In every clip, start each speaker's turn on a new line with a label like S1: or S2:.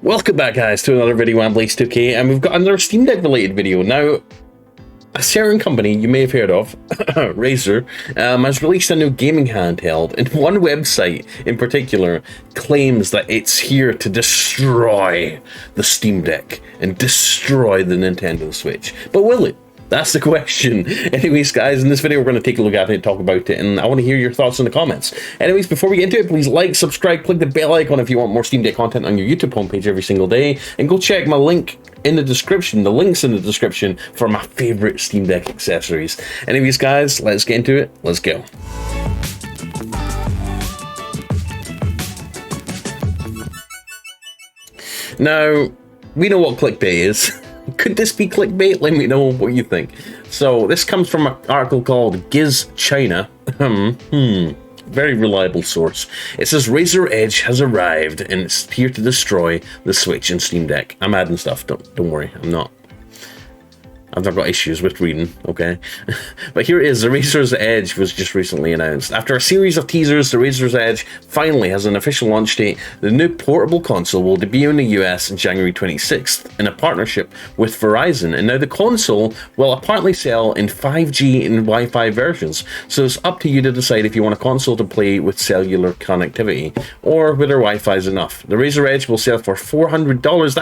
S1: Welcome back, guys, to another video on Blaze2K, and we've got another Steam Deck related video. Now, a certain company you may have heard of, Razer, has released a new gaming handheld, and one website in particular claims that it's here to destroy the Steam Deck and destroy the Nintendo Switch. But will it? That's the question. Anyways, guys, in this video, we're going to take a look at it and talk about it, and I want to hear your thoughts in the comments. Anyways, before we get into it, please like, subscribe, click the bell icon if you want more Steam Deck content on your YouTube homepage every single day, and go check my link in the description, the links in the description for my favorite Steam Deck accessories. Anyways, guys, let's get into it. Let's go. Now, we know what clickbait is. Could this be clickbait? Let me know what you think. So this comes from an article called Giz China. Very reliable source. It says Razer Edge has arrived and it's here to destroy the Switch and Steam Deck. I'm adding stuff. Don't worry. I've not got issues with reading, okay? But here it is, the Razer's Edge was just recently announced. After a series of teasers, the Razer's Edge finally has an official launch date. The new portable console will debut in the US on January 26th in a partnership with Verizon. And now the console will apparently sell in 5G and Wi-Fi versions. So it's up to you to decide if you want a console to play with cellular connectivity or whether Wi-Fi is enough. The Razer Edge will sell for $400.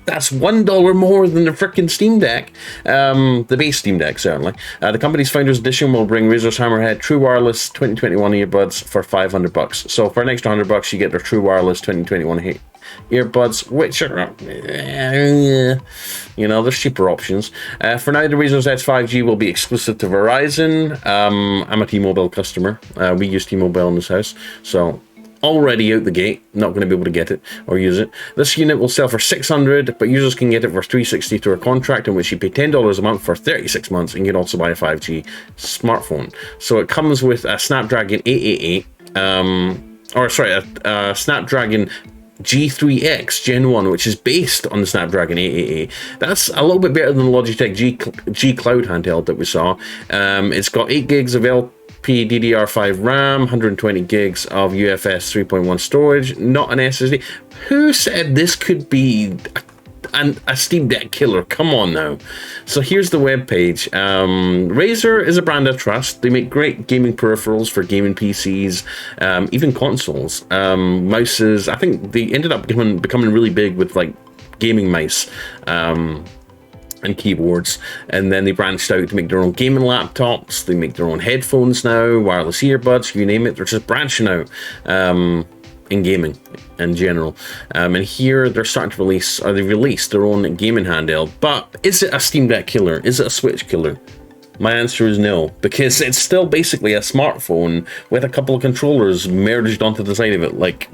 S1: That's $1 more than the frickin' Steam Deck. The base Steam Deck, certainly. The company's Founders Edition will bring Razer's Hammerhead True Wireless 2021 earbuds for $500. So for an extra $100, you get their True Wireless 2021 earbuds, which are, there's cheaper options. For now, the Razer's Edge 5G will be exclusive to Verizon. I'm a T-Mobile customer. We use T-Mobile in this house, so already out the gate, not going to be able to get it or use it. This unit will sell for $600, but users can get it for $360 through a contract in which you pay $10 a month for 36 months, and you can also buy a 5G smartphone. So it comes with a Snapdragon 888, a Snapdragon G3X Gen 1, which is based on the Snapdragon 888. That's a little bit better than the Logitech G Cloud handheld that we saw. It's got 8 gigs of LPDDR5 RAM, 120 gigs of UFS 3.1 storage, not an SSD. Who said this could be a Steam Deck killer? Come on now. So here's the web page. Razer is a brand I trust. They make great gaming peripherals for gaming PCs, even consoles. Mouses, I think they ended up becoming really big with like gaming mice. And keyboards, and then they branched out to make their own gaming laptops. They make their own headphones now, wireless earbuds, you name it. They're just branching out in gaming in general. And here they're starting to release, or they released their own gaming handheld. But is it a Steam Deck killer? Is it a Switch killer? My answer is no, because it's still basically a smartphone with a couple of controllers merged onto the side of it. Like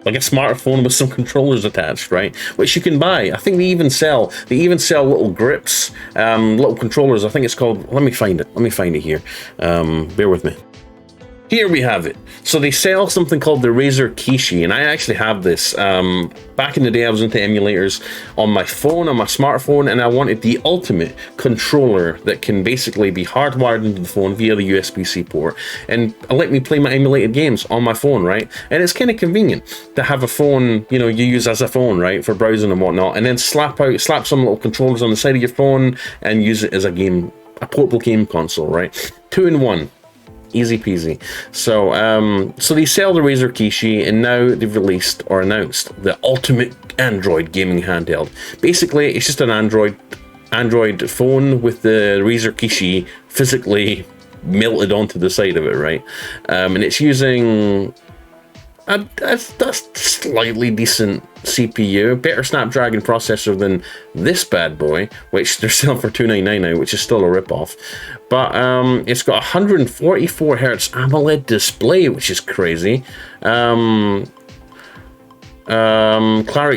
S1: a smartphone with some controllers attached, right? Which you can buy. I think they even sell little grips, little controllers. I think it's called, let me find it here. Bear with me. Here we have it. So they sell something called the Razer Kishi, and I actually have this. Back in the day, I was into emulators on my phone, on my smartphone, and I wanted the ultimate controller that can basically be hardwired into the phone via the USB-C port and let me play my emulated games on my phone, right? And it's kind of convenient to have a phone, you use as a phone, right, for browsing and whatnot, and then slap some little controllers on the side of your phone and use it as a portable game console, right? 2-in-1. Easy peasy. So they sell the Razer Kishi, and now they've released or announced the ultimate Android gaming handheld. Basically, it's just an Android phone with the Razer Kishi physically melted onto the side of it, right? And it's using a slightly decent CPU, better Snapdragon processor than this bad boy, which they're selling for $299 now, which is still a rip-off. But it's got 144 Hz AMOLED display, which is crazy. Clarity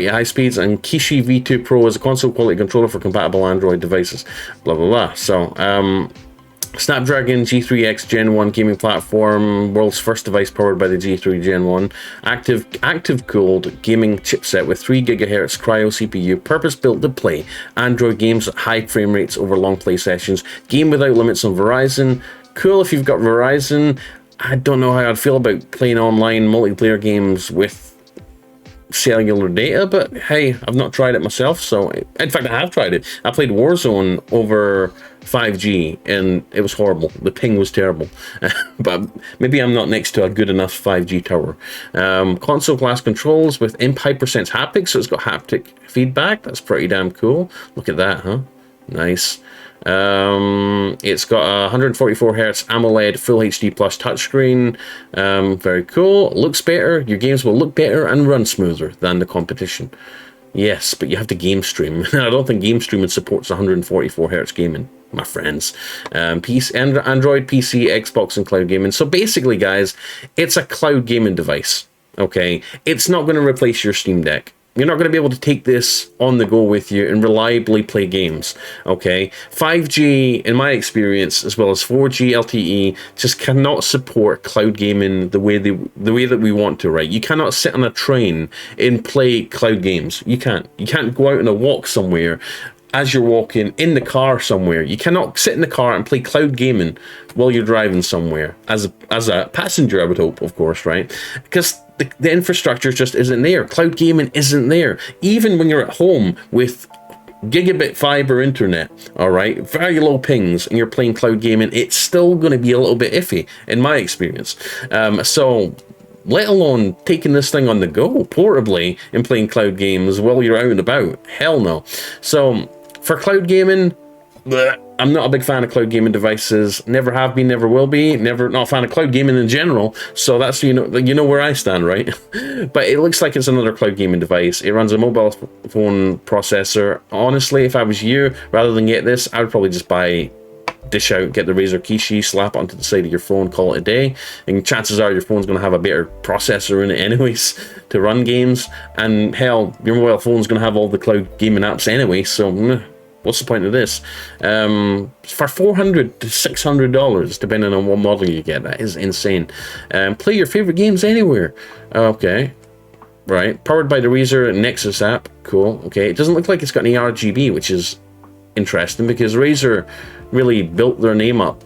S1: at high speeds, and Kishi V2 Pro is a console quality controller for compatible Android devices. Blah blah blah. So Snapdragon G3X Gen 1 gaming platform, world's first device powered by the G3 Gen 1, active cooled gaming chipset with 3 GHz cryo CPU, purpose built to play Android games at high frame rates over long play sessions, game without limits on Verizon. Cool if you've got Verizon. I don't know how I'd feel about playing online multiplayer games with cellular data, but hey, I've not tried it myself. So, in fact, I have tried it. I played Warzone over 5G, and it was horrible. The ping was terrible. But maybe I'm not next to a good enough 5G tower. Console class controls with Hypersense haptics, so it's got haptic feedback. That's pretty damn cool. Look at that, huh? Nice. It's got a 144 Hz AMOLED Full HD Plus touchscreen. Very cool. Looks better. Your games will look better and run smoother than the competition. Yes, but you have to game stream. I don't think game streaming supports 144 Hz gaming, my friends. PC, Android, PC, Xbox, and cloud gaming. So basically, guys, it's a cloud gaming device. Okay, it's not going to replace your Steam Deck. You're not going to be able to take this on the go with you and reliably play games, okay? 5G, in my experience, as well as 4G LTE, just cannot support cloud gaming the way that we want to, right? You cannot sit on a train and play cloud games. You can't. You can't go out on a walk somewhere as you're walking in the car somewhere. You cannot sit in the car and play cloud gaming while you're driving somewhere as a passenger, I would hope, of course, right? Because the infrastructure just isn't there. Cloud gaming isn't there. Even when you're at home with gigabit fiber internet, all right, very low pings, and you're playing cloud gaming, it's still going to be a little bit iffy, in my experience. So let alone taking this thing on the go portably and playing cloud games while you're out and about. Hell no. So for cloud gaming, I'm not a big fan of cloud gaming devices. Never have been, never will be. Not a fan of cloud gaming in general. So that's, you know where I stand, right? But it looks like it's another cloud gaming device. It runs a mobile phone processor. Honestly, if I was you, rather than get this, I would probably just dish out, get the Razer Kishi, slap it onto the side of your phone, call it a day, and chances are your phone's going to have a better processor in it anyways to run games, and hell, your mobile phone's going to have all the cloud gaming apps anyway, so what's the point of this? For $400 to $600, depending on what model you get, that is insane. Play your favorite games anywhere. Okay. Right. Powered by the Razer Nexus app. Cool. Okay. It doesn't look like it's got any RGB, which is interesting because Razer really built their name up,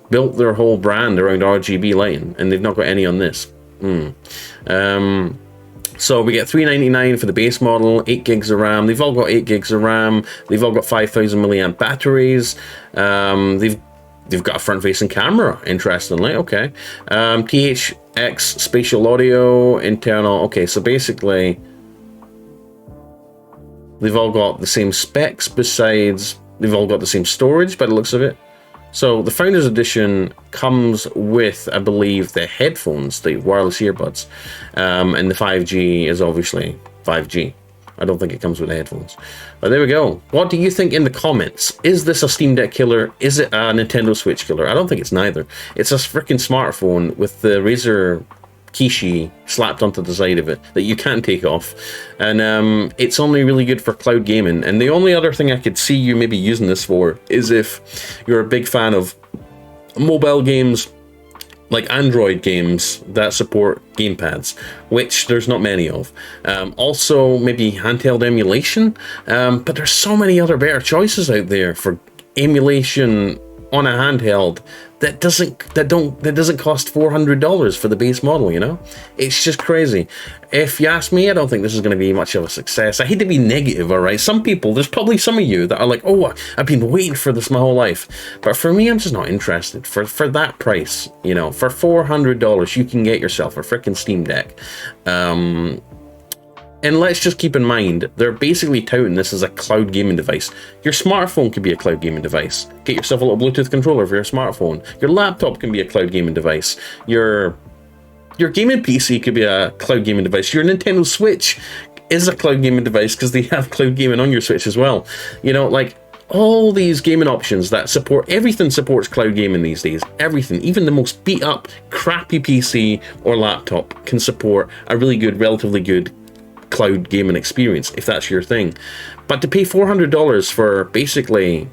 S1: built their whole brand around RGB lighting, and they've not got any on this. So we get $399 for the base model, 8 gigs of RAM. They've all got 8 gigs of RAM. They've all got 5,000 milliamp batteries. They've got a front-facing camera, interestingly. Okay. THX spatial audio, internal. Okay, so basically, they've all got the same specs. Besides, they've all got the same storage by the looks of it. So the Founders Edition comes with, I believe, the headphones, the wireless earbuds, and the 5G is obviously 5G. I don't think it comes with the headphones. But there we go. What do you think in the comments? Is this a Steam Deck killer? Is it a Nintendo Switch killer? I don't think it's neither. It's a freaking smartphone with the Razer Kishi slapped onto the side of it that you can't take off, and it's only really good for cloud gaming. And the only other thing I could see you maybe using this for is if you're a big fan of mobile games, like Android games that support gamepads, which there's not many of. Also maybe handheld emulation, but there's so many other better choices out there for emulation on a handheld that doesn't cost $400 for the base model, you know? It's just crazy. If you ask me, I don't think this is going to be much of a success. I hate to be negative, all right? Some people, there's probably some of you that are like, oh, I've been waiting for this my whole life. But for me, I'm just not interested. For that price, you know, for $400, you can get yourself a freaking Steam Deck. And let's just keep in mind, they're basically touting this as a cloud gaming device. Your smartphone could be a cloud gaming device. Get yourself a little Bluetooth controller for your smartphone. Your laptop can be a cloud gaming device. Your gaming PC could be a cloud gaming device. Your Nintendo Switch is a cloud gaming device because they have cloud gaming on your Switch as well. You know, like all these gaming options that support, everything supports cloud gaming these days. Everything, even the most beat up, crappy PC or laptop can support a really good, relatively good cloud gaming experience if that's your thing. But to pay $400 for basically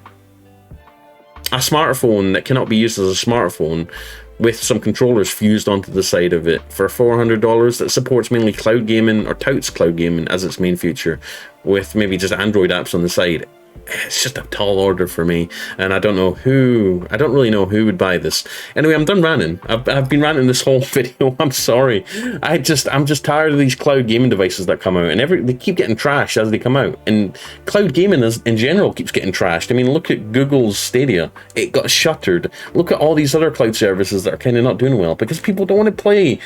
S1: a smartphone that cannot be used as a smartphone with some controllers fused onto the side of it for $400 that supports mainly cloud gaming or touts cloud gaming as its main feature with maybe just Android apps on the side, it's just a tall order for me, and I don't really know who would buy this. Anyway, I'm done ranting. I've been ranting this whole video. I'm sorry. I'm just tired of these cloud gaming devices that come out, and they keep getting trashed as they come out. And cloud gaming in general keeps getting trashed. I mean, look at Google's Stadia. It got shuttered. Look at all these other cloud services that are kind of not doing well because people don't want to play,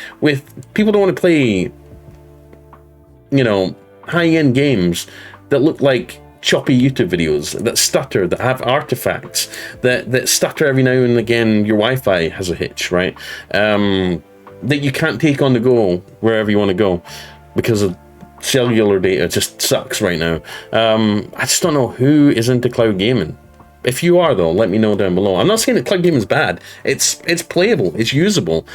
S1: you know, high-end games that look like choppy YouTube videos, that stutter, that have artifacts, that stutter every now and again. Your Wi-Fi has a hitch, right? That you can't take on the go wherever you want to go because of cellular data just sucks right now. I just don't know who is into cloud gaming. If you are, though, let me know down below. I'm not saying that cloud gaming is bad. It's playable, it's usable.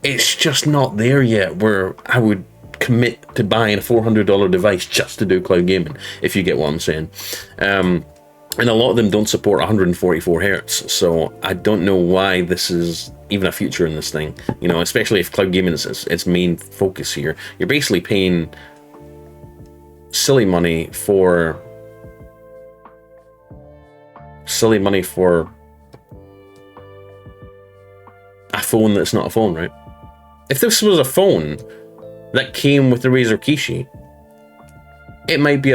S1: It's just not there yet where I would commit to buying a $400 device just to do cloud gaming, if you get what I'm saying. And a lot of them don't support 144 hertz, so I don't know why this is even a future in this thing, you know, especially if cloud gaming is its main focus here. You're basically paying silly money for a phone that's not a phone, right? If this was a phone that came with the Razer Kishi, it might be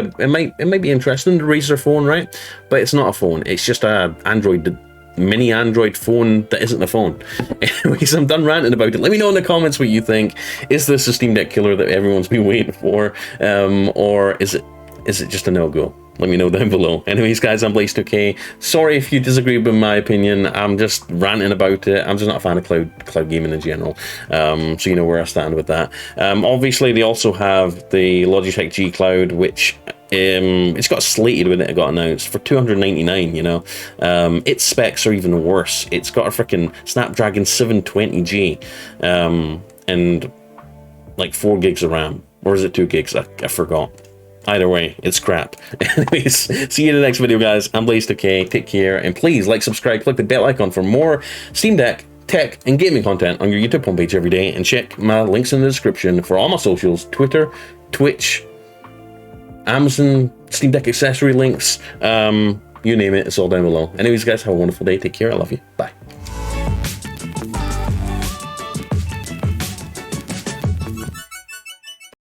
S1: interesting, the Razer phone, right? But it's not a phone. It's just a mini Android phone that isn't a phone. Anyways, I'm done ranting about it. Let me know in the comments what you think. Is this a Steam Deck killer that everyone's been waiting for, or is it just a no-go? Let me know down below. Anyways, guys, I'm Blaze2k. Sorry if you disagree with my opinion. I'm just ranting about it. I'm just not a fan of cloud gaming in general. So you know where I stand with that. Obviously, they also have the Logitech G Cloud, which it's got slated when it got announced for $299. You know, its specs are even worse. It's got a freaking Snapdragon 720G and like 4 gigs of RAM, or is it 2 gigs? I forgot. Either way, it's crap. Anyways, see you in the next video, guys. I'm Blaze2k. Take care, and please like, subscribe, click the bell icon for more Steam Deck, tech, and gaming content on your YouTube homepage every day, and check my links in the description for all my socials: Twitter, Twitch, Amazon, Steam Deck accessory links, you name it, it's all down below. Anyways, guys, have a wonderful day. Take care. I love you. Bye.